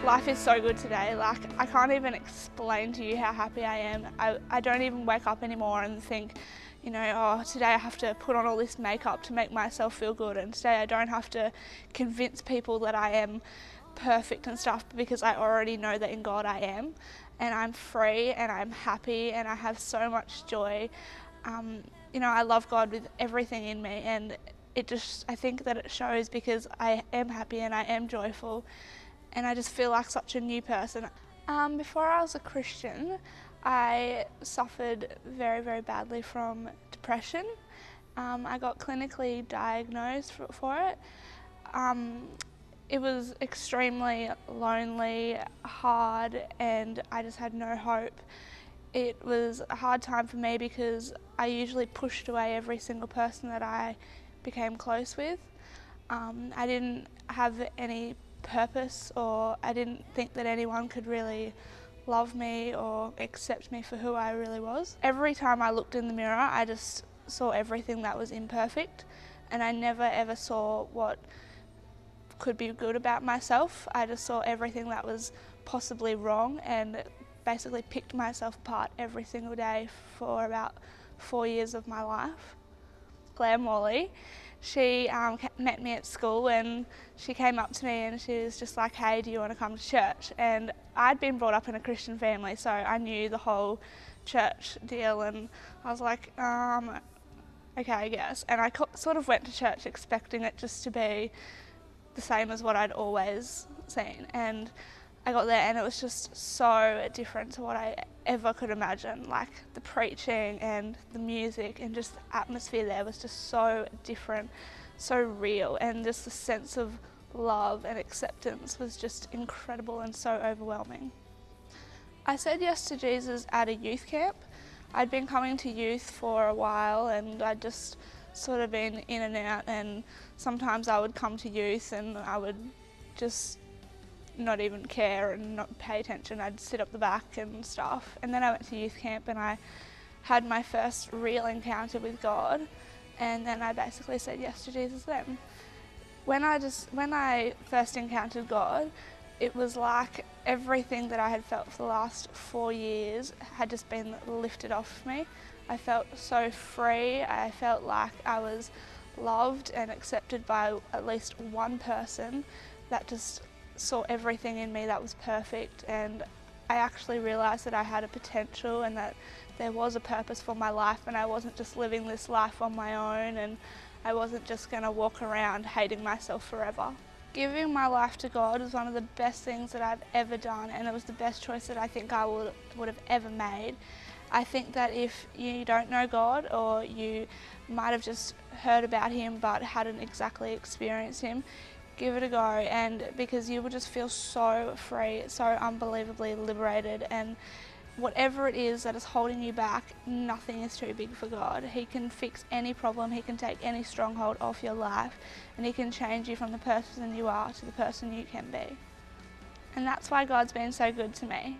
Life is so good today. Like, I can't even explain to you how happy I am. I don't even wake up anymore and think, you know, oh, today I have to put on all this makeup to make myself feel good, and today I don't have to convince people that I am perfect and stuff, because I already know that in God I am, and I'm free and I'm happy and I have so much joy. You know, I love God with everything in me, and I think that it shows because I am happy and I am joyful, and I just feel like such a new person. Before I was a Christian, I suffered very, very badly from depression. I got clinically diagnosed for it. It was extremely lonely, hard, and I just had no hope. It was a hard time for me because I usually pushed away every single person that I became close with. I didn't have any purpose, or I didn't think that anyone could really love me or accept me for who I really was. Every time I looked in the mirror, I just saw everything that was imperfect, and I never ever saw what could be good about myself. I just saw everything that was possibly wrong, and basically picked myself apart every single day for about 4 years of my life. Claire Morley, she met me at school, and she came up to me and she was just like, hey, do you want to come to church? And I'd been brought up in a Christian family, so I knew the whole church deal, and I was like, okay, I guess. And I sort of went to church expecting it just to be the same as what I'd always seen, and I got there and it was just so different to what I ever could imagine. Like, the preaching and the music and just the atmosphere there was just so different, so real, and just the sense of love and acceptance was just incredible and so overwhelming. I said yes to Jesus at a youth camp. I'd been coming to youth for a while, and I'd just sort of been in and out, and sometimes I would come to youth and I would just not even care and not pay attention. I'd sit up the back and stuff. And then I went to youth camp and I had my first real encounter with God, and then I basically said yes to Jesus then. When I first encountered God, it was like everything that I had felt for the last 4 years had just been lifted off me. I felt so free. I felt like I was loved and accepted by at least one person that just saw everything in me that was perfect, and I actually realised that I had a potential and that there was a purpose for my life, and I wasn't just living this life on my own, and I wasn't just going to walk around hating myself forever. Giving my life to God was one of the best things that I've ever done, and it was the best choice that I think I would have ever made. I think that if you don't know God, or you might have just heard about Him but hadn't exactly experienced Him, give it a go, and because you will just feel so free, so unbelievably liberated, and whatever it is that is holding you back, nothing is too big for God. He can fix any problem, He can take any stronghold off your life, and He can change you from the person you are to the person you can be. And that's why God's been so good to me.